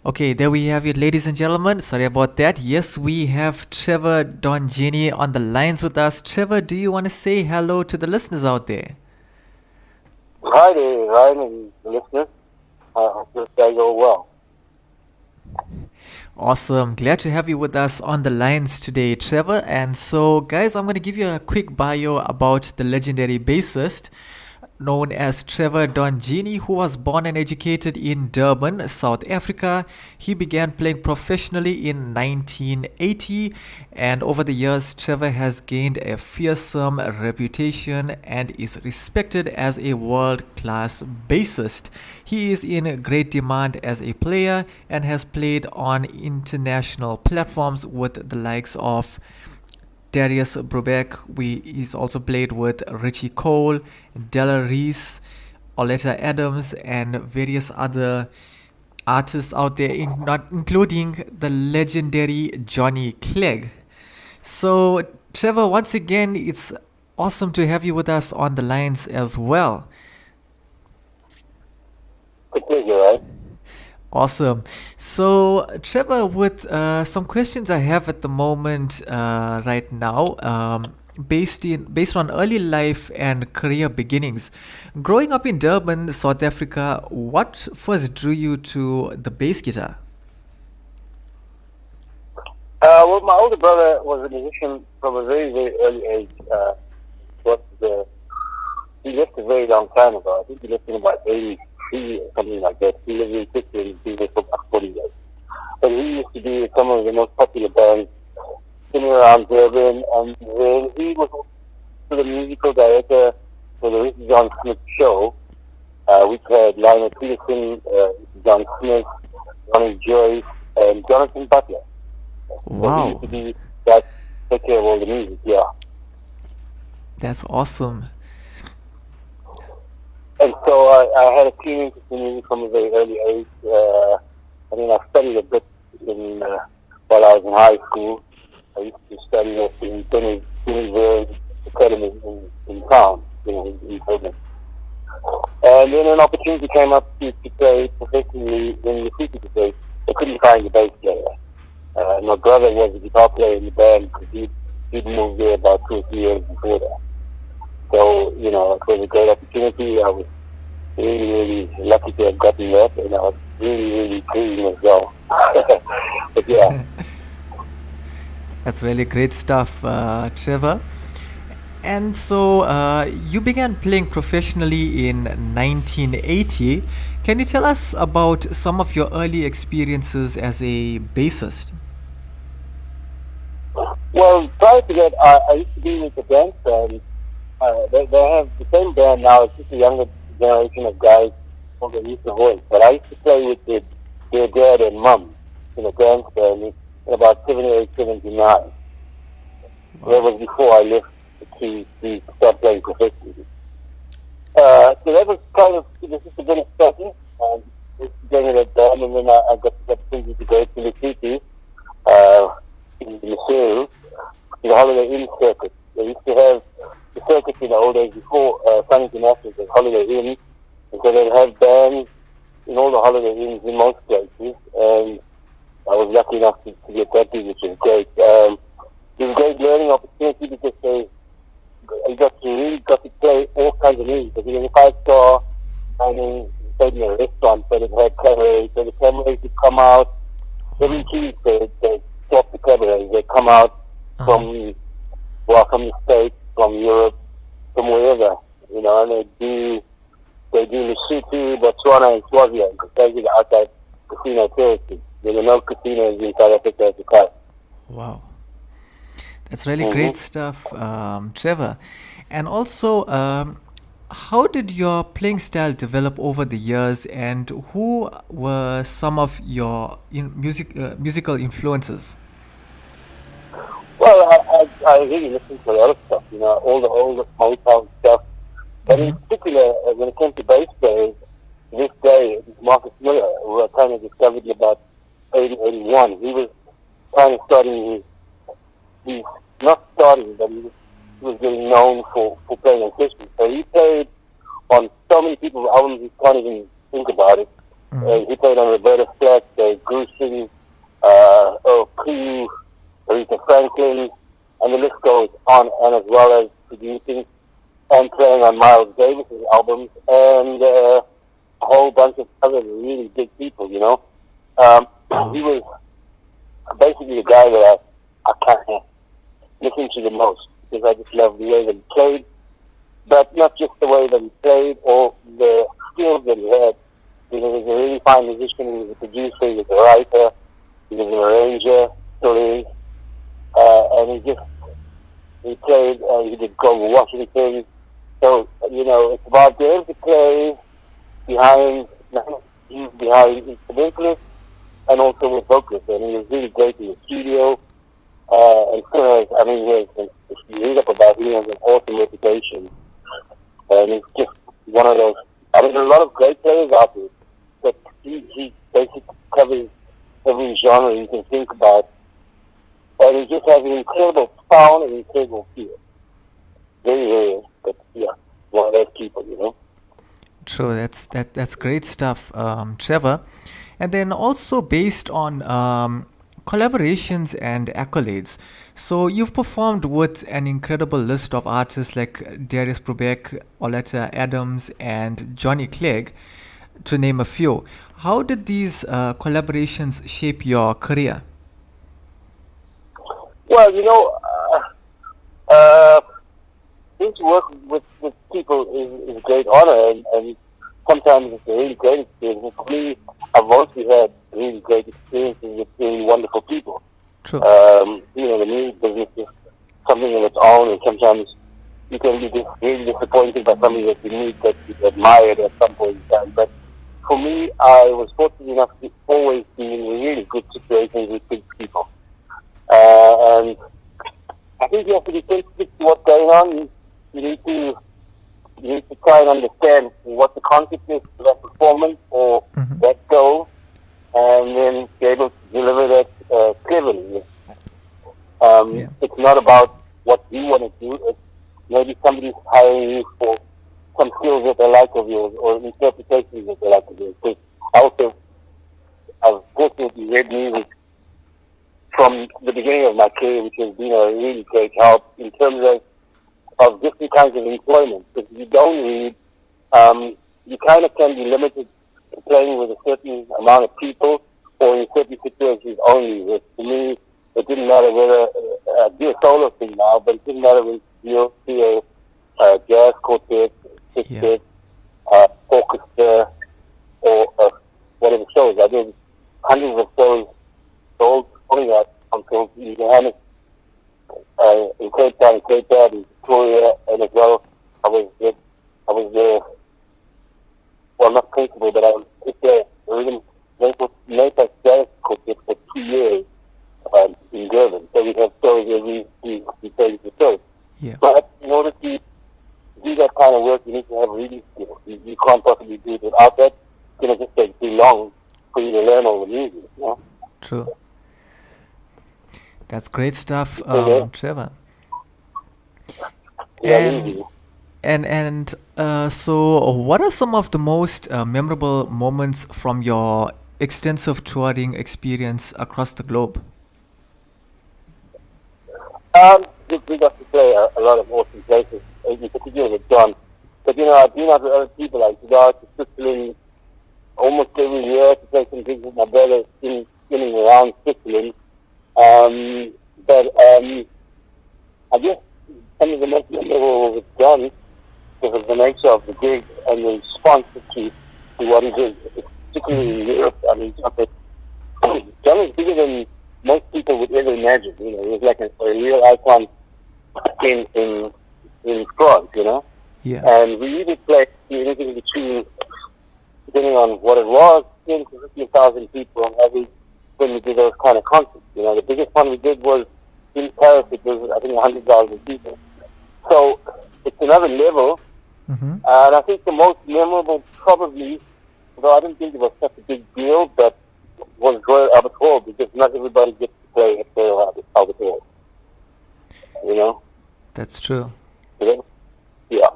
Okay, there we have it, ladies and gentlemen. Sorry about that. Yes, we have Trevor Donjeany on the lines with us. Trevor, do you want to say hello to the listeners out there? Hi there, Ryan and the listeners. I hope this day go well. Awesome. Glad to have you with us on the lines today, Trevor. And so, guys, I'm going to give you a quick bio about the legendary bassist known as Trevor Donjeany, who was born and educated in Durban, South Africa. He began playing professionally in 1980, and over the years, Trevor has gained a fearsome reputation and is respected as a world class bassist. He is in great demand as a player and has played on international platforms with the likes of Darius Brubeck. He's also played with Richie Cole, Della Reese, Oleta Adams, and various other artists out there, not including the legendary Johnny Clegg. So, Trevor, once again, it's awesome to have you with us on the lines as well. Good pleasure, right? Awesome. So, Trevor, with some questions I have at the moment, right now, based on early life and career beginnings. Growing up in Durban, South Africa, what first drew you to the bass guitar? Well, my older brother was a musician from a very, very early age. He left a very long time ago. I think he left in about 83 or something like that. He lived in Switzerland. He's been there for about 40 years. But he used to be some of the most popular bands in and around Durban. And then he was also the musical director for the Richard John Smith show, which had Lionel Peterson, John Smith, Ronnie Joyce, and Jonathan Butler. So he used Wow, to be that take care of all the music, yeah. that's awesome. And so I had a keen interest in music from a very early age. I mean, I studied a bit while I was in high school. I used to study at the Tony Academy in town, in Durban. And then an opportunity came up to play professionally in the city today. I couldn't find a bass player. My brother was a guitar player in the band because he'd moved there about 2 or 3 years before that. So, it was a great opportunity. I was really, really lucky to have gotten that, and I was really, really pleased as well. But yeah, That's really great stuff, Trevor. And so you began playing professionally in 1980. Can you tell us about some of your early experiences as a bassist? well, prior to that, I used to be with the band, and they have the same band now. It's just a younger generation of guys from the East Voice. But I used to play with their dad and mum in a dance band in about 78, 79. That Wow. was before I left to start playing professionally. So that was kind of this is the beginning starting. Getting it done, and then I got the opportunity to go to the city in Missouri, to the Holiday Inn circuit. They used to have the circuit in the old days before Sun International, the Holiday Inn, and so they'd have bands in all the Holiday Inns in most places, and I was lucky enough to get that gig, which was great. It was a great learning opportunity because I got to play all kinds of music. Because in a 5-star dining, stayed in a restaurant, but it had cabaret, so the cabaret would come out every Tuesday. They stop the cabaret. They come out Uh-huh. from from the States, from Europe, from wherever, and they do Lesotho, Botswana, and Swaziland, because those are the outside casino territory. There are no casinos in South Africa at the time. Wow. That's really Mm-hmm. great stuff, Trevor. And also, how did your playing style develop over the years, and who were some of your musical influences? Well, I really listened to a lot of stuff, all the Motown stuff. But in Mm-hmm. particular, when it came to bass players, this guy, Marcus Miller, who I kind of discovered in about 80, 81, he was kind of starting he's not starting, but he was getting known for playing on sessions. So he played on so many people's albums you can't even think about it. He played on Roberta Flack, Grusin, Crew, Aretha Franklin, and the list goes on, and as well as producing and playing on Miles Davis's albums and a whole bunch of other really big people, you know. Wow. He was basically the guy that I kind of listen to the most because I just love the way that he played, but not just the way that he played or the skills that he had. You know, he was a really fine musician, he was a producer, he was a writer, he was an arranger, still is, and he played, he did Global Washington. So, you know, it's about being able to play behind instrumentalists and also with vocalists. And he was really great in the studio. And still has, I mean, if you read up about him, he has an awesome reputation. And he's just one of those, I mean, there are a lot of great players out there, but he basically covers every genre you can think about. And he just has an incredible sound and incredible feel. Very rare, but yeah, one of those people, you know. True, that's great stuff, Trevor. And then also based on collaborations and accolades. So you've performed with an incredible list of artists like Darius Brubeck, Oleta Adams, and Johnny Clegg, to name a few. How did these collaborations shape your career? Well, you know, uh, being to work with people is a great honor, and sometimes it's a really great experience. And for me, I've mostly had really great experiences with really wonderful people. True. You know, the music business is something in its own, and sometimes you can be really disappointed by something that you meet that you admired at some point in time. But for me, I was fortunate enough to always be in really good situations with big people. And I think you have to be sensitive to what's going on. You need to try and understand what the concept is for that performance or that goal, and then be able to deliver that cleverly. Yeah. It's not about what you want to do. It's maybe somebody's hiring you for some skills that they like of yours or interpretations that they like of yours. Because I've fortunately read music from the beginning of my career, which has been a really great help in terms of different kinds of employment. If you don't read, you kind of can be limited to playing with a certain amount of people or in certain situations only. Which to me, it didn't matter whether I do a solo thing now, but it didn't matter whether you see a jazz quartet, Yeah. sextet, orchestra, or whatever shows. I did hundreds of shows sold only that until Johannes in Cape Town, in Victoria, and as well, I was there, well, not principal, but I was there, rhythm, Naples Jazz Quartet for 2 years in Durban. So we have shows every week, we play the shows. Yeah. But in order to do that kind of work, you need to have reading skills. You can't possibly do it without that. It's going to just take too long for you to learn all the music, you know? True. That's great stuff, Yeah, Trevor. yeah, And easy. so, what are some of the most memorable moments from your extensive touring experience across the globe? We got to play a lot of awesome places, in particular with John. But you know, I've been out with other people. Like to go out to Switzerland almost every year to play some gigs with my brother spinning around Switzerland. But I guess some of the most memorable with John because of the nature of the gig and the response to what he did, particularly in Europe. I mean, John is bigger than most people would ever imagine. You know, he was like a real icon in France, you know. Yeah. And we either played anything between, depending on what it was, 10 to 15,000 people on average when we did those kind of concerts. You know, the biggest one we did was in Paris. It was, I think, 100,000 people. So it's another level. Mm-hmm. And I think the most memorable probably, though I didn't think it was such a big deal, but was Royal Albert Hall because not everybody gets to play at Royal Albert Hall. You know? That's true. Yeah.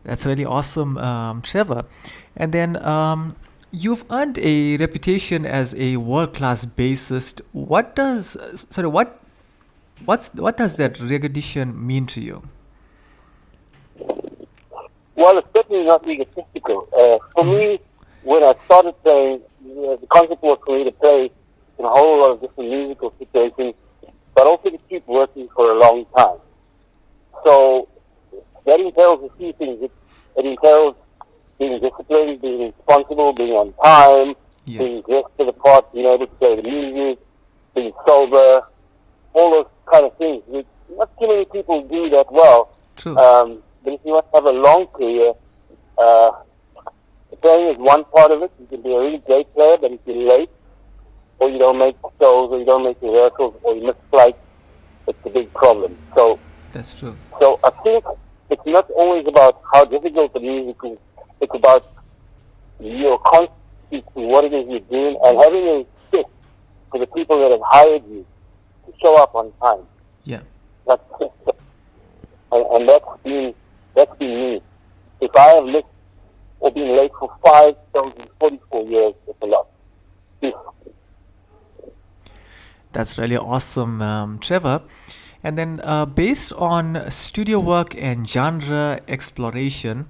That's really awesome, Trevor. And then You've earned a reputation as a world-class bassist. What does sorry what does that recognition mean to you? Well, it's certainly not egotistical. For Mm-hmm. me, when I started playing, the concept was for me to play in a whole lot of different musical situations, but also to keep working for a long time. So that entails a few things. It entails being disciplined, being responsible, being on time, Yes. being dressed to the part, being able to play the music, being sober, all those kind of things. Which not too many people do that well. True. But if you want to have a long career, uh, playing is one part of it. You can be a really great player, but if you're late, or you don't make shows, or you don't make rehearsals, or you miss flights, it's a big problem. That's true. So I think it's not always about how difficult the music is. It's about your constancy to what it is you're doing and having a respect for the people that have hired you to show up on time. Yeah. That's and that's been me. If I have missed or been late for 5,044 years, it's a lot. That's really awesome, Trevor. And then, based on studio work and genre exploration,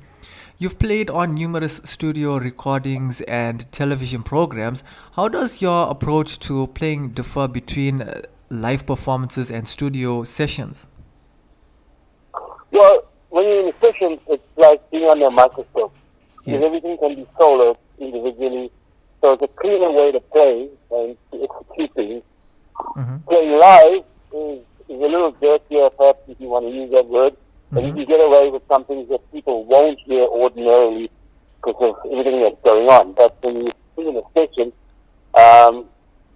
you've played on numerous studio recordings and television programs. How does your approach to playing differ between live performances and studio sessions? Well, when you're in a session, it's like being under a microscope. Because Yes. everything can be soloed individually. So it's a cleaner way to play and to execute things. Mm-hmm. Playing live is a little dirtier, perhaps, if you want to use that word. And you Mm-hmm. can get away with some things that people won't hear ordinarily because of everything that's going on. But when you sing in a session,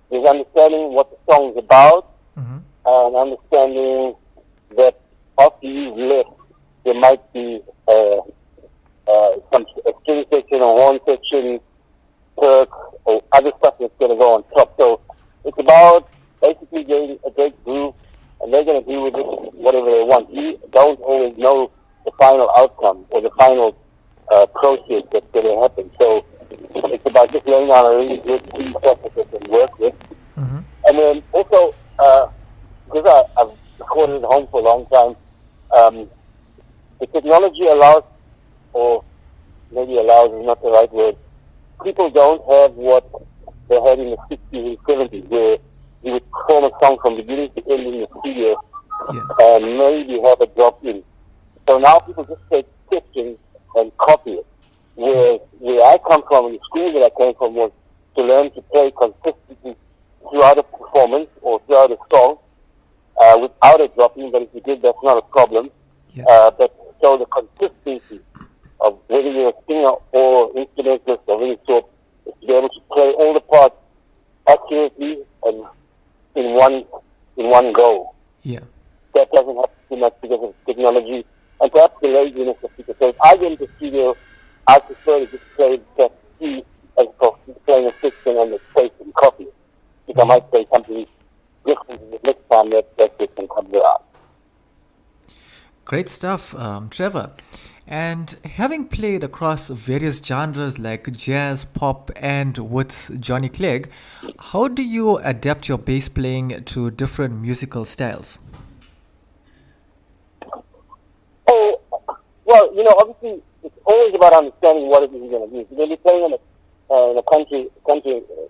there's understanding what the song's about Mm-hmm. and understanding that after you've left, there might be some a string section or horn section, perk, or other stuff that's going to go on top. So it's about basically getting a great groove, and they're going to do with it whatever they want. You don't always know the final outcome or the final process that's going to happen. So it's about just laying out a really good team process that they can work with. Mm-hmm. And then also, because I've recorded at home for a long time, the technology allows, or maybe allows is not the right word, people don't have what they had in the 60s and 70s, where you would perform a song from beginning to end in the studio Yeah. and maybe have a drop in. So now people just take sections and copy it. Where I come from, and the school that I came from, was to learn to play consistently throughout a performance or throughout a song without a drop in. But if you did, that's not a problem. Yeah. But so the consistency of whether you're a singer or instrumentalist of any sort is to be able to play all the parts accurately and in one go. Yeah. That doesn't happen too much because of technology and perhaps the laziness of people. So if I get into the studio, I prefer to just play that key as opposed to playing a section and the space and copy. If I might play something different the next time, that different comes out. Great stuff, Trevor. And having played across various genres like jazz, pop, and with Johnny Clegg, how do you adapt your bass playing to different musical styles? Oh, well, obviously, it's always about understanding what it is you're going to do. When you're playing in a country a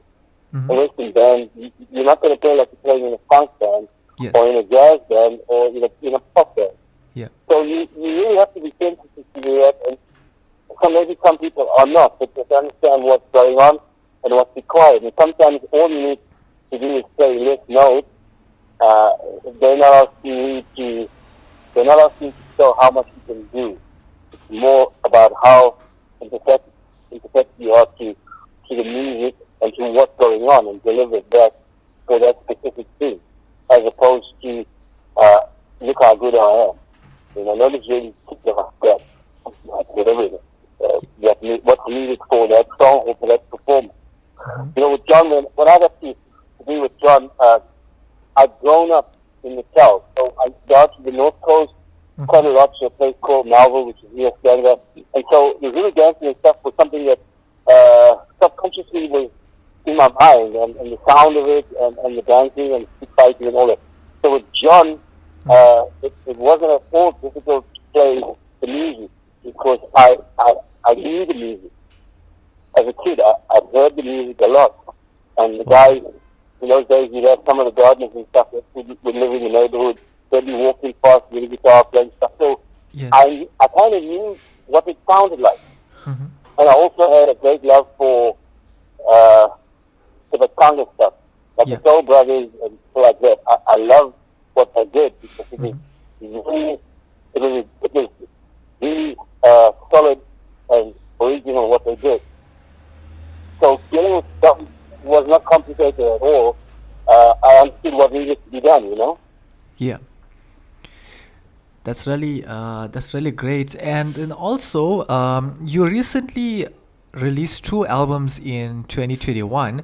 Mm-hmm. Western band, you're not going to play like you're playing in a funk band Yes. or in a jazz band or in a pop band. Yeah. So you really have to be sensitive to that, and maybe some people are not, but just understand what's going on and what's required. And sometimes all you need to do is play less notes. They're not asking you to show how much you can do. It's more about how empathetic you are to the music and to what's going on and deliver that for that specific thing, as opposed to look how good I am. Nobody's really thinking about that, whatever it is, what's needed for that song or for that performance. Mm-hmm. With John, when I got to be with John, I'd grown up in the South, so I got to the North Coast quite a lot to a place called Malville, which is near Canada, and so the really dancing and stuff was something that subconsciously was in my mind, and the sound of it, and the dancing and stick fighting and all that. So with John, it wasn't at all difficult to play the music because I knew the music. As a kid, I'd heard the music a lot. And the Wow. guys, in those days, you'd have some of the gardeners and stuff that would live in the neighborhood. They'd be walking past with a guitar playing stuff. So Yes. I kind of knew what it sounded like. Mm-hmm. And I also had a great love for uh, the Tonga stuff, like the Yeah. Soul Brothers and people like that. I love what they did because it Mm-hmm. really, it was really solid and original what they did. So dealing with stuff was not complicated at all. I understood what needed to be done, you know? Yeah. That's really great. And then also, you recently released two albums in 2021.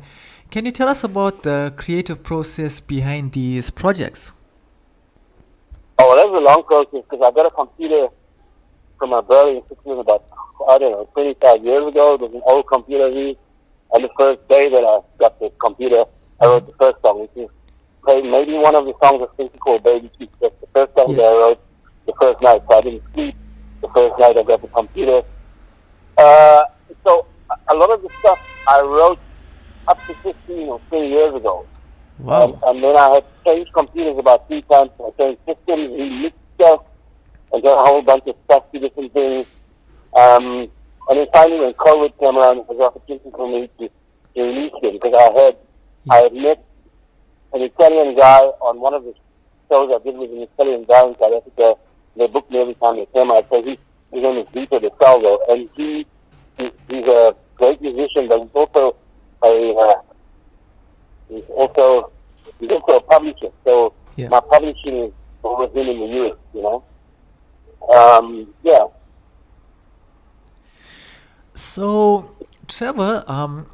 Can you tell us about the creative process behind these projects? Oh, that was a long process because I got a computer from my brother in Switzerland about, I don't know, 25 years ago. It was an old computer here. And the first day that I got the computer, I Mm-hmm. wrote the first song, which is maybe one of the songs I think called Baby Teeth. That's the first song Yeah. that I wrote the first night. So I didn't sleep the first night I got the computer. Uh, so a lot of the stuff I wrote up to 15 or 20 years ago. Wow. And then I had changed computers about 3 times. I changed systems, remixed stuff, and done a whole bunch of stuff to different things. And then finally when COVID came around, it was an opportunity for me to release it because I Yeah. had met an Italian guy on one of the shows I did with an Italian guy in South Africa. They booked me every time they came out. So his name is Vito De Salvo, and he's a great musician, but a uh, he's also a publisher. So Yeah. my publishing is over him in the US, you know. Yeah. So, Trevor,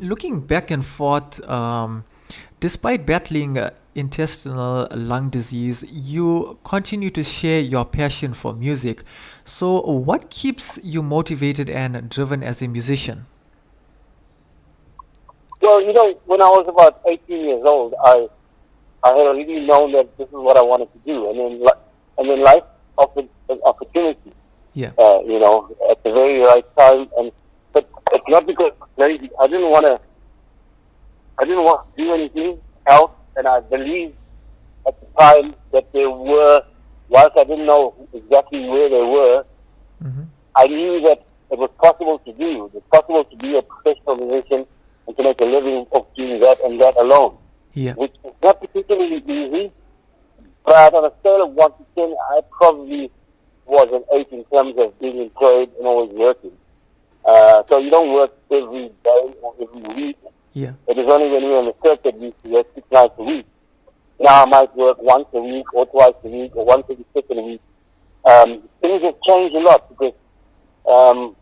looking back and forth, despite battling intestinal lung disease, you continue to share your passion for music. So, what keeps you motivated and driven as a musician? Well, you know, when I was about 18 years old, I had already known that this is what I wanted to do, and then life offered an opportunity, Yeah. you know, at the very right time, and but it's not because lazy. I didn't want to do anything else, and I believed at the time that there were, whilst I didn't know exactly where they were, Mm-hmm. I knew that it was possible to do. It was possible to be a professional musician and to make a living of doing that and that alone, Yeah. which is not particularly easy. But on a scale of 1 to 10, I probably was an 8 in terms of being employed and always working. So you don't work every day or every week. Yeah. It is only when you're on the circuit you used to work 6 nights a week. Now I might work once a week or twice a week or once every second week. Things have changed a lot because um,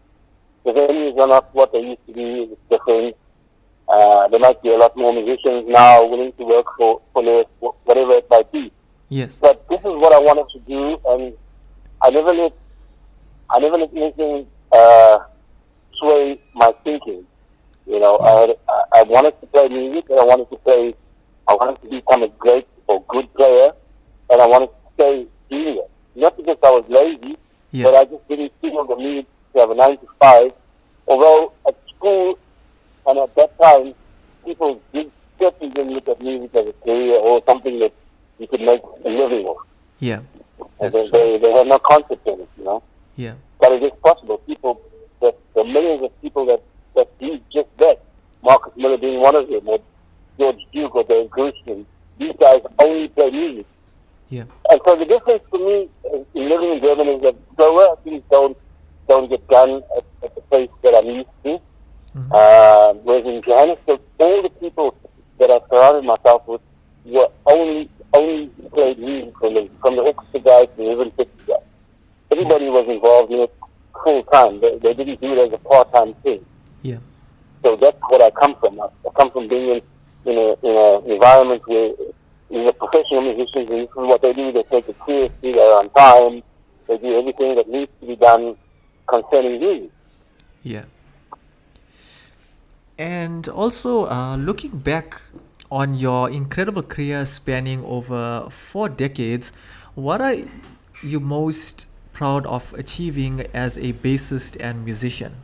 the venues are not what they used to be. It's different. There might be a lot more musicians now willing to work for less, whatever it might be. Yes. But this is what I wanted to do, and I never let anything sway my thinking. You know, Yeah. I wanted to play music, and I wanted to become a great or good player, and I wanted to stay doing it. Not because I was lazy, Yeah. but I just didn't feel the need to have a 9 to 5. Although at school and at that time, people did certainly didn't look at music as a career or something that you could make a living of. Yeah. And That's true. they had no concept in it, you know. Yeah. But it is possible. There are millions of people that do just that. Marcus Miller being one of them, or George Duke, or Dave Grushman. These guys only play music. Yeah. And so the difference for me in living in Durban is that slower things don't get done at the pace that I'm used to. Mm-hmm. Whereas in Johannesburg, all the people that I surrounded myself with were only played music from the orchestra guy to the ribbon section guy. Yeah. Everybody was involved in it full time. They didn't do it as a part-time thing. Yeah. So that's what I come from. I come from being in an environment where these are professional musicians, and this is what they do. They take it seriously. They're on time. They do everything that needs to be done concerning music. Yeah. And also, looking back on your incredible career spanning over 4 decades, what are you most proud of achieving as a bassist and musician?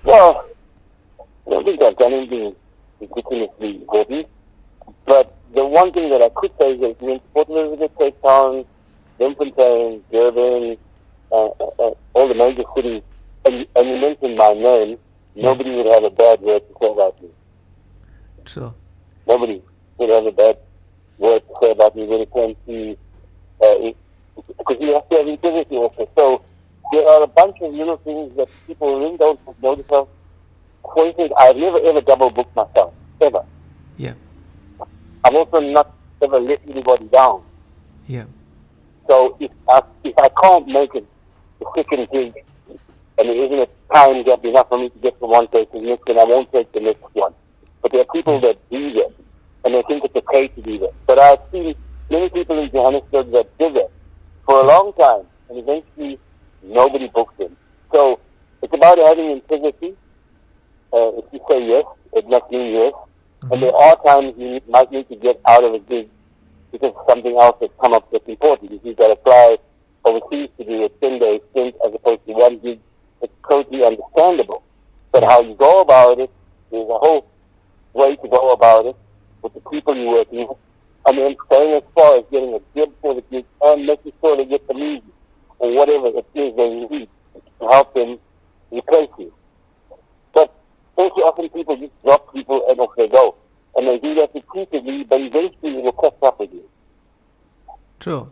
Well, I don't think I've done anything ridiculously heavy, but the one thing that I could say is that in Port Elizabeth, Cape Town, Bloemfontein, Durban, all the major cities, and you mentioned my name, Yeah, nobody would have a bad word to say about me. true. Nobody would have a bad word to say about me when it comes to, because you have to have integrity also. So there are a bunch of little things that people really don't notice of. For instance, I've never ever double booked myself, ever. Yeah, I've also not ever let anybody down. yeah, So if I can't make it the second gig and there isn't a time gap enough for me to get from one place to the next, then I won't take the next one. But there are people yeah, that do that, and they think it's okay to do that. But I've seen many people in Johannesburg that did that for a yeah, long time, and eventually nobody books them. So it's about having integrity. If you say yes, it must mean yes. And mm-hmm. there are times you might need to get out of a gig because something else has come up that's important. If you've got to fly overseas to do a 10-day stint as opposed to one gig, it's totally understandable. But Yeah, how you go about it, there's a whole way to go about it with the people you're working with. And then going as far as getting a gig for the gig and making sure they get the music or whatever it is they need to help them replace you. But also often people just drop people and off they go. And they do that repeatedly, but eventually it will catch up with you. true.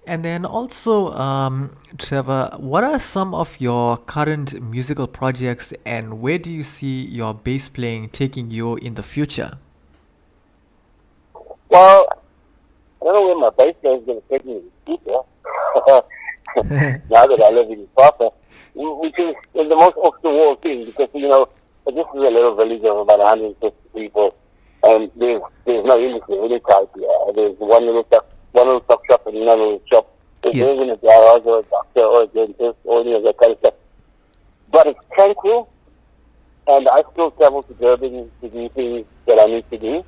And then also, Trevor, what are some of your current musical projects and where do you see your bass playing taking you in the future? Well, I don't know where my bass player is going to take me in the future. Now that I live in Papa, which is the most off the wall thing because, this is a little village of about 150 people and there's no industry really tight here. There's one little tuck shop and another little shop. Yeah, There isn't a garage or a doctor or a dentist or any of that kind of stuff. But it's tranquil and I still travel to Durban to do things that I need to do.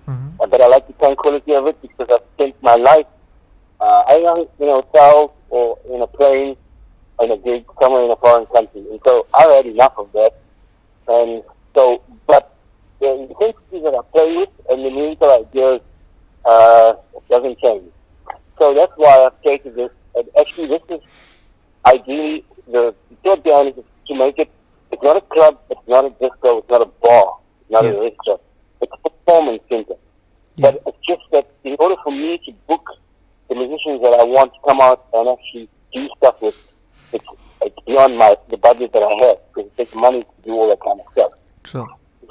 mm-hmm. But I like the tranquility of it because I've spent my life either hotel or in a plane on a gig somewhere in a foreign country. And so I've had enough of that. And so, but the intensity that I play with and the musical ideas doesn't change. So that's why I've created this. And actually, this is ideally the thought behind it is to make it. It's not a club. It's not a disco. It's not a bar. It's not Yeah, a restaurant. It's a performance center. yeah, But it's just that in order for me to book the musicians that I want to come out and actually do stuff with, it's beyond the budget that I have because it takes money to do all that kind of stuff. true.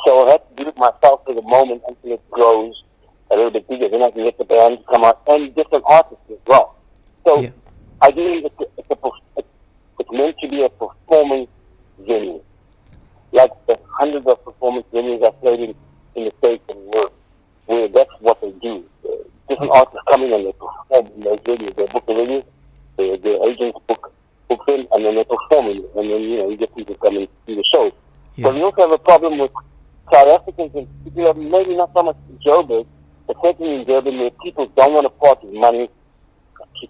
So I have to do it myself for the moment until it grows a little bit bigger. Then I can get the band to come out and different artists as well. So Yeah, ideally, it's meant to be a performance venue, like the hundreds of performance venues I've played in the States and Europe, where that's what they do. Different yeah, artists come in and they perform in those venues. They book the venues, their agents book them, and then they perform in it. And then, you get people come and see the shows. yeah, But we also have a problem with South Africans in particular, maybe not so much in Joburg, but certainly in Durban, where people don't want to part with money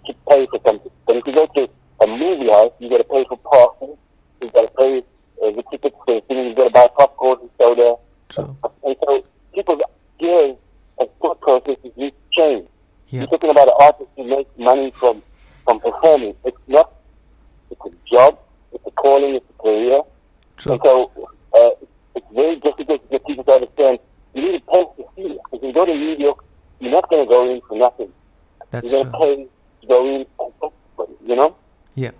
to pay for something. But if you go to a movie house, you got to pay for parking, you got to pay the tickets for the thing, you got to buy popcorn and soda. true. And so people's ideas and thought processes need to change. Yeah, You're talking about an artist who makes money from performing. It's not, it's a job, it's a calling, it's a career. And true. so it's very difficult to get people to understand you need a pay to see it. If you go to New York, you're not going to go in for nothing. You're That's going to true. pay to go in and everybody. Yeah.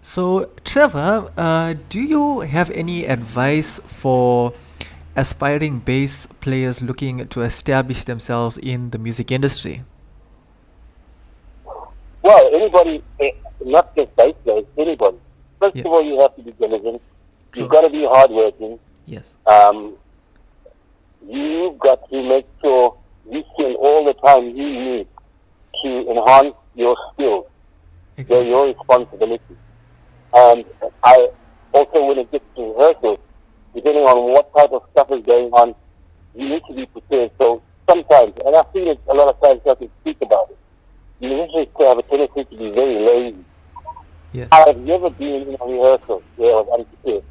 So, Trevor, do you have any advice for aspiring bass players looking to establish themselves in the music industry? Well, anybody, not just bass players, anybody. First Yeah, of all, you have to be diligent. You've true. got to be hardworking. Yes. Um, you've got to make sure you spend all the time you need to enhance your skills. They're Exactly. your responsibility. And I also, when it gets to rehearsals, depending on what type of stuff is going on, you need to be prepared. So sometimes, and I've seen it a lot of times, I can speak about it, musicians have a tendency to be very lazy. Yes. I have never been in a rehearsal where I was unprepared.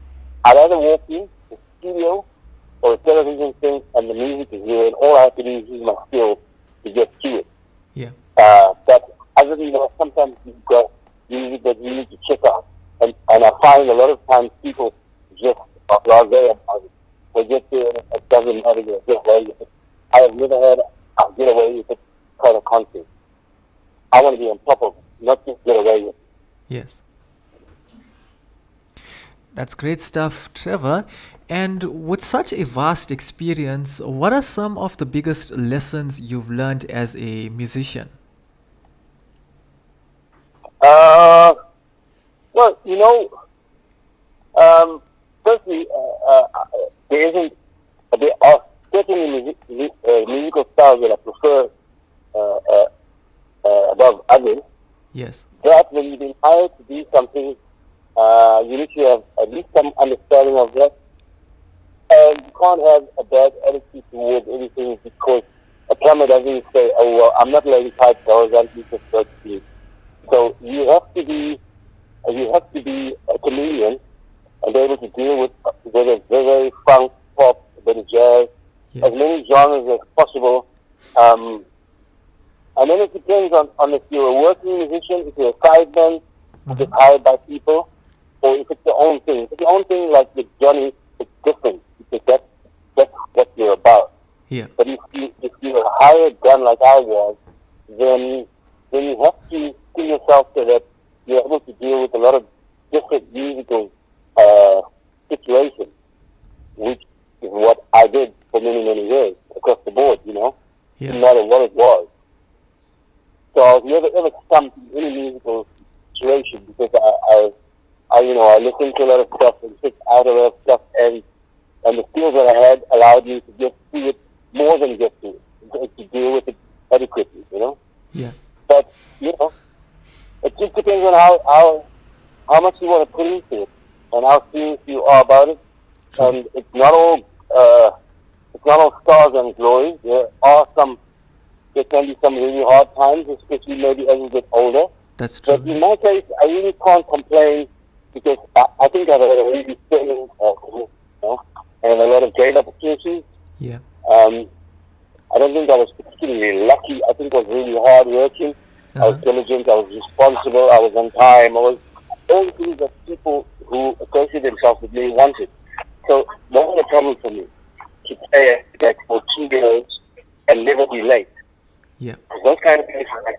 I'd either walk in the studio or a television thing and the music is there and all I have to do is use my skills to get to it. Yeah. But other than that, sometimes you've got music that you need to check out. And I find a lot of times people just are blasé about it. They get there and it doesn't matter, they get away with it. I have never had a get away with it kind of concept. I want to be on top of it, not just get away with it. Yes. That's great stuff, Trevor. And with such a vast experience, what are some of the biggest lessons you've learned as a musician? Uh, well, firstly, there isn't, there are certainly musical styles that I prefer above others. Yes. But when you've been hired to do something, you need to have at least some understanding of that. And you can't have a bad attitude towards anything because a plumber doesn't say, oh, well, I'm not letting pipe horizontally to vertically. So you have to be a chameleon and be able to deal with whether it's very funk, pop, a bit of jazz, Yeah. as many genres as possible. Um, and then it depends on if you're a working musician, if you're a side band, if Mm-hmm. it's hired by people, or if it's your own thing. If it's your own thing, like with Johnny, it's different because that's what you're about. Yeah. But if you're a hired gun like I was, then you have to see yourself so that you're able to deal with a lot of different musical situations, which is what I did for many years across the board. No Yeah. matter what it was. So I was never ever stumped in any musical situation because I listened to a lot of stuff and took out a lot of stuff and the skills that I had allowed me to get to it more than get to it, to deal with it adequately. Yeah. But, it just depends on how much you want to put into it and how serious you are about it. True. And it's not all stars and glory. There can be some really hard times, especially maybe as you get older. That's true. But in my case, I really can't complain because I think I've had a really thrilling and a lot of great opportunities. Yeah. I don't think I was particularly lucky. I think I was really hard working. I was Uh-huh. diligent. I was responsible. I was on time. I was all the things that people who associate themselves with me wanted. So that was a problem for me to play like for 2 years and never be late. Yeah. Those kind of places, like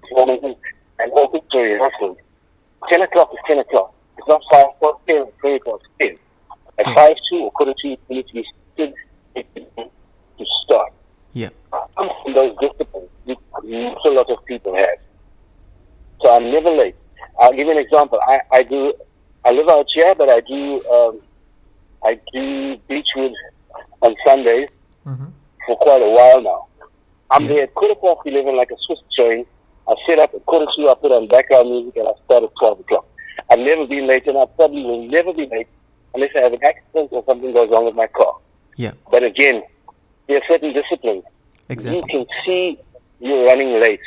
performances and all picture rehearsals. 10 o'clock is 10 o'clock. It's not 5 o'clock, 10, 3 o'clock, 10. At True. 5 2 or quarter 2, you need to be stood to start. Yeah. I'm from those disciplines, which not a lot of people have. So I'm never late. I'll give you an example. I live out here, but I do Beachwood on Sundays Mm-hmm. for quite a while now. I'm Yeah. there at 11:15 like a Swiss train. I set up at 2:45, I put on background music, and I start at 12 o'clock. I've never been late, and I probably will never be late unless I have an accident or something goes wrong with my car. Yeah. But again, there are certain disciplines. You Exactly. can see you're running late.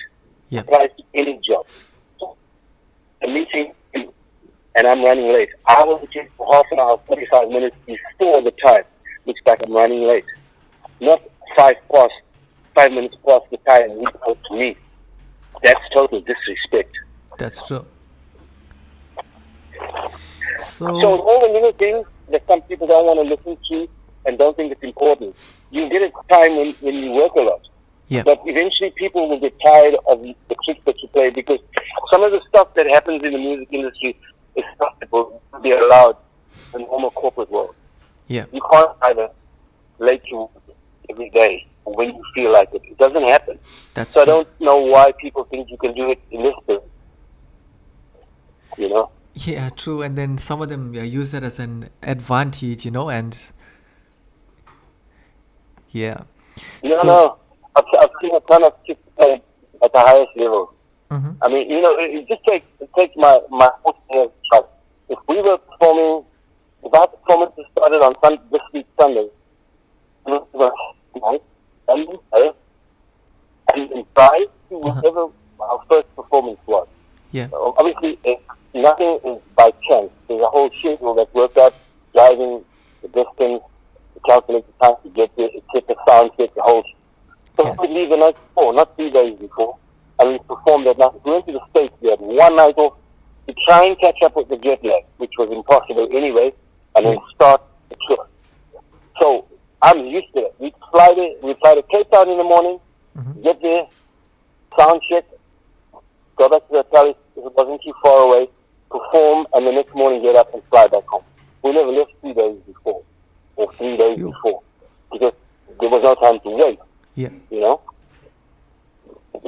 Yeah. Applies to any job. A meeting, and I'm running late. I will take for half an hour, 45 minutes before the time. Looks like I'm running late. Not 5 minutes past the time you told to me. That's total disrespect. That's true. So So all the little things that some people don't want to listen to and don't think it's important. You get a time when you work a lot. yeah. But eventually people will get tired of the tricks that you play because some of the stuff that happens in the music industry is stuff that will be allowed in the normal corporate world. Yeah. You can't either late to every day or when you feel like it. It doesn't happen. That's So I true. don't know why people think you can do it in this business. Yeah, true. And then some of them use that as an advantage, and yeah. No, So no. I've seen a ton of kids play at the highest level. Mm-hmm. I mean, it just take my own experience. But if we were performing, if our performances started on this week Sunday, it was night, Sunday, and Friday, Uh-huh. whatever our first performance was. Yeah. Obviously, nothing is by chance. There's a whole schedule that's worked out, driving, the distance, the calculated time to get there, get the sound check, the whole. So we Yes. leave the night before, not 3 days before, and we performed that night. We went to the States, we had one night off to try and catch up with the jet lag, which was impossible anyway, and Yeah. then start the tour. So I'm used to it. We fly to Cape Town in the morning, Mm-hmm. get there, sound check, go back to the hotel if it wasn't too far away, perform, and the next morning get up and fly back home. We never left 2 days before, or 3 days You. before, because there was no time to wait, Yeah. you know? So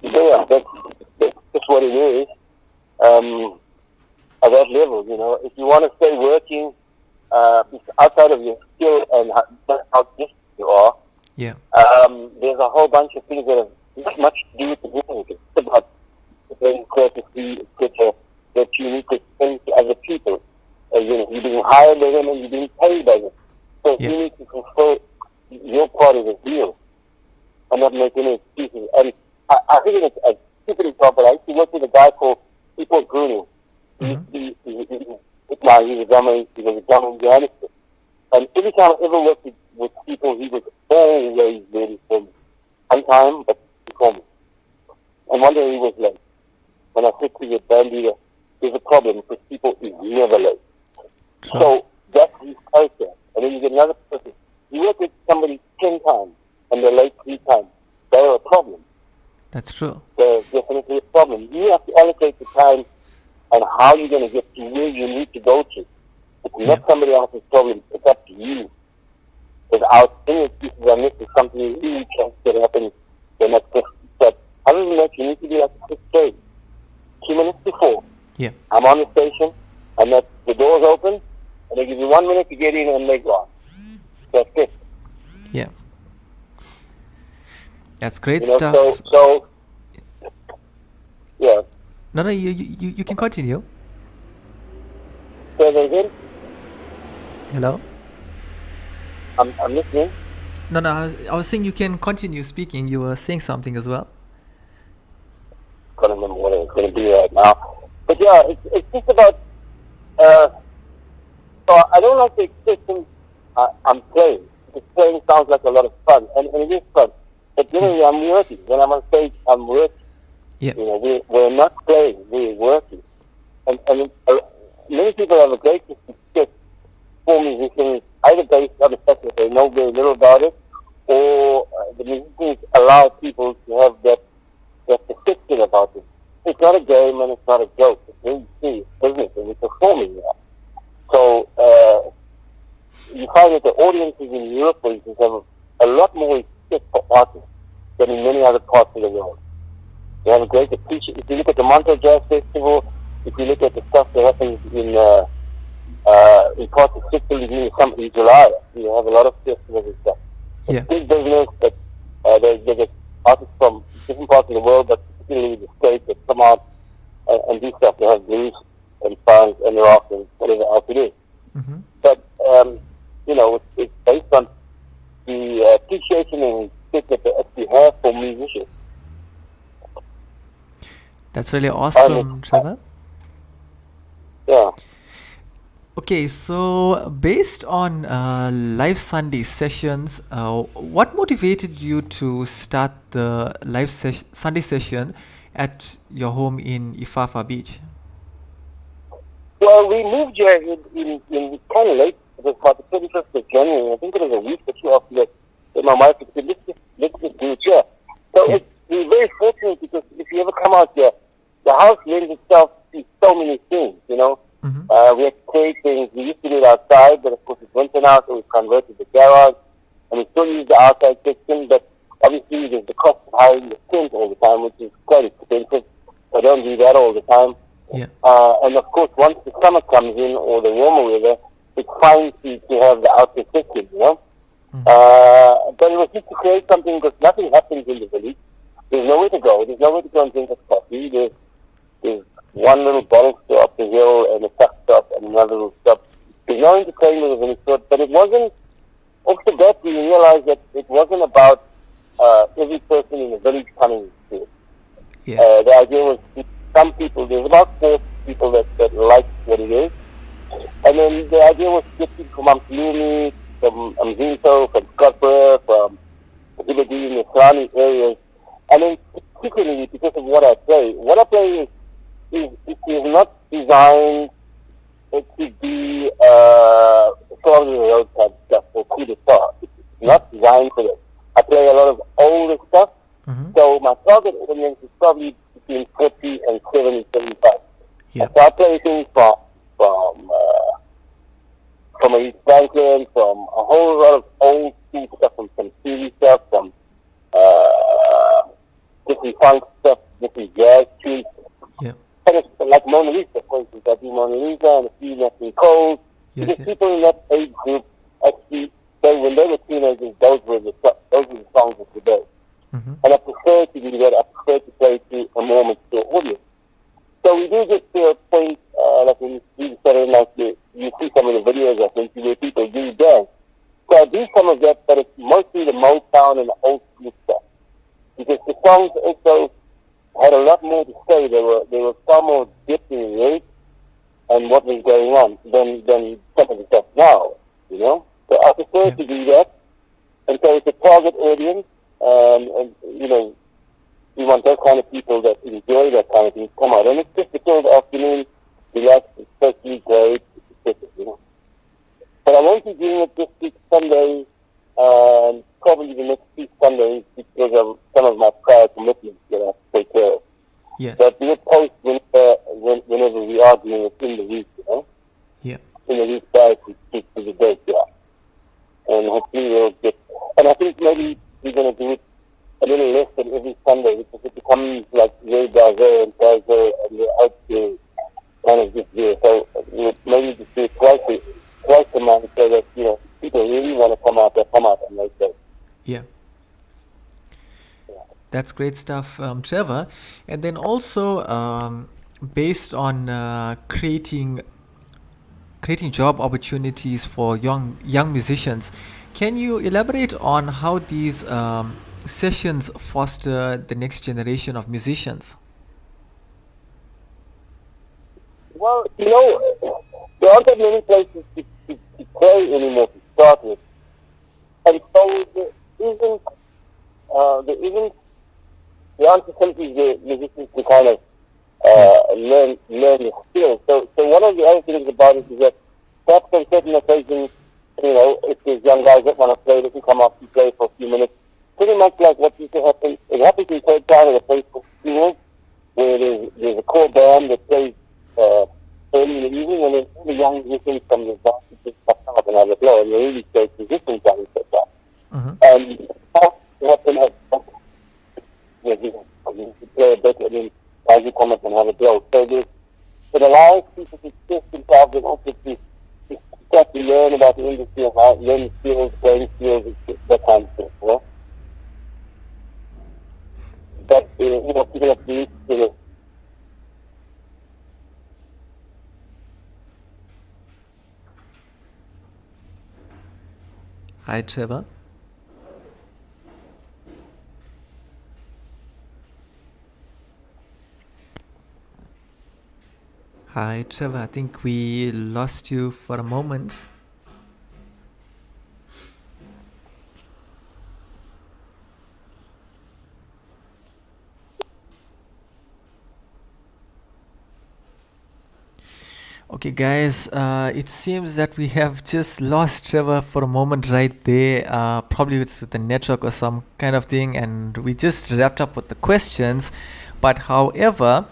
S- yeah, that's what it is. At that level, if you want to stay working outside of your skill and how distant you are, Yeah. there's a whole bunch of things that have not much to do with the business. It's about the courtesy, etc., that you need to extend to other people. You're being hired by them and you're being paid by them. So Yeah. you need to fulfill your part of the deal and not make any excuses. And I think it's a stupid example. I used to work with a guy called People Grooming. Mm-hmm. He's a drummer. He was a drummer in Johannesburg. And every time I ever worked with people, he was always ready for me. On time, but before me. And one day he was late. When I said to the band leader, there's a problem because people is never late. True. So that's his culture. And then you get another person. You work with somebody 10 times and they're late 3 times. They're a problem. That's true. They're definitely a problem. You have to allocate the time and how you're going to get to where you need to go to. It's Yeah. not somebody else's problem. It's up to you. Without any excuses, unless it's something you really can't get happen the next day. But other than that, you need to be like a straight. 2 minutes before, Yeah. I'm on the station, and the door's open, and they give you 1 minute to get in and they go on. That's it. Yeah. That's great So, stuff. yeah. No, no, you can continue. So again, Hello? I'm listening. No, no, I was saying you can continue speaking. You were saying something as well. I can't remember what it's going to be right now. But yeah, it's just about, so I don't like the expression, I'm playing. Because playing sounds like a lot of fun, and it is fun. But generally, I'm working. When I'm on stage, I'm working. Yeah. We're not playing, we're working. And many people have a great success for musicians, either based on the fact that they know very little about it, or the musicians allow people to have that perception about it. It's not a game and it's not a joke. It's very serious business and we're performing there. So you find that the audiences in Europe, for instance, have a lot more respect for artists than in many other parts of the world. They have a great appreciation. If you look at the Montreux Jazz Festival, if you look at the stuff that happens in parts of Switzerland in July, you have a lot of festivals and stuff. It's Yeah. big business, but they get artists from different parts of the world, but particularly the States that come out and do stuff. They have blues and funk and rock and whatever else it is. Mm-hmm. But, it's based on the appreciation and respect that they actually have for musicians. That's really And awesome, Trevor. yeah. Okay, so based on live Sunday sessions, what motivated you to start the live Sunday session at your home in Ifafa Beach? Well, we moved here in kind of late. It was about the 31st of January. I think it was a week or two after that. And my wife said, let's just do it here. So Yeah. we're very fortunate because if you ever come out here, the house lends itself to so many things, Mm-hmm. We have to create things. We used to do it outside, but of course it's winter now, so we've converted the garage. And we still use the outside section, but obviously there's the cost of hiring the tent all the time, which is quite expensive. I don't do that all the time. Yeah. And of course, once the summer comes in or the warmer weather, it's fine to have the outdoor section, Mm-hmm. But it was just to create something because nothing happens in the village. There's nowhere to go. There's nowhere to go and drink a coffee. There's one little bottle store up the hill and a truck stop and another little stop. There's no entertainment of any sort, but it wasn't, off the bat, we realized that it wasn't about every person in the village coming to it. Yeah. The idea was some people, there's about 4 people that like what it is. And then the idea was to get people from Amplumi, from Amzinto, from Scottsboro, from Zibadi in the surrounding areas. And then particularly because of what I play is not designed to be sort of the road type stuff or coup de star. It's not designed for that. I play a lot of older stuff, so my target audience is probably between 40 and 70, 75. Yeah. So I play things from Aretha Franklin, from a whole lot of old school stuff, from some TV stuff, from different funk stuff, different jazz tunes. Yeah. And it's like Mona Lisa, for instance. I do Mona Lisa and a few Nat King Cole. Yes, Because yeah. people in that age group actually, when they were teenagers, those were the songs of the day. And I prefer to do that. I prefer to play to a more mature audience. So we do get to a point, like when you see Saturday night, you see some of the videos I think where people do dance. So I do some of that, but it's mostly the Motown and the old school stuff. Because the songs also had a lot more to say. They were far more deep in the lyrics and what was going on than some of the stuff now, you know? So I prefer to do that. And so it's a target audience, and you know, we want those kind of people that enjoy that kind of thing to come out. And it's just a sort of afternoon, relax, especially great, you know. But I won't be doing it this Sunday, probably the next 2 Sundays because of some of my prior commitments that I have to take care of. Yes. But we'll post whenever we are doing it in the week, you know? Yeah. In the week prior to the date, yeah. And hopefully we'll get, and I think maybe we're going to do it a little less than every Sunday because it becomes like very diverse and we're out there kind of just there. So we'll maybe just do it twice a month so that, you know, people really want to come out, they come out and they say. Yeah. That's great stuff, Trevor. And then also, based on creating job opportunities for young musicians, can you elaborate on how these sessions foster the next generation of musicians? Well, you know, there aren't that many places to play anymore to start with. And so there aren't facilities where musicians to kind of learn the skills. So one of the other things about it is that perhaps on certain occasions, you know, if there's young guys that want to play, they can come up and play for a few minutes. Pretty much like what used to happen. It happens in Cape Town at a place called School, where there's a core band that plays early in the evening, and then all the young musicians from the band just come up and have a blow, and they're really great musicians down in Cape Town. And that happen at you play a bit, and then guys you come up and have a blow. So it allows people to test themselves and also to start to learn about the industry and how learn skills, playing skills, that kind of thing, you know? But, you know, people have to use to Hi, Trevor. Hi, Trevor. I think we lost you for a moment. Okay, guys, it seems that we have just lost Trevor for a moment right there. Probably it's the network or some kind of thing, and we just wrapped up with the questions. But however,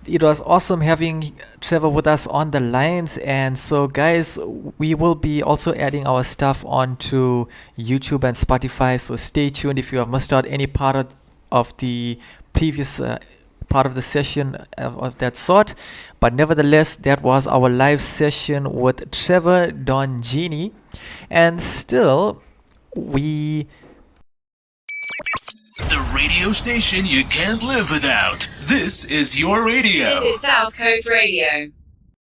it was awesome having Trevor with us on the lines. And so, guys, we will be also adding our stuff onto YouTube and Spotify. So stay tuned if you have missed out any part of the previous part of the session of that sort. But nevertheless, that was our live session with Trevor Donjeany. And still, we... The radio station you can't live without. This is your radio. This is South Coast Radio.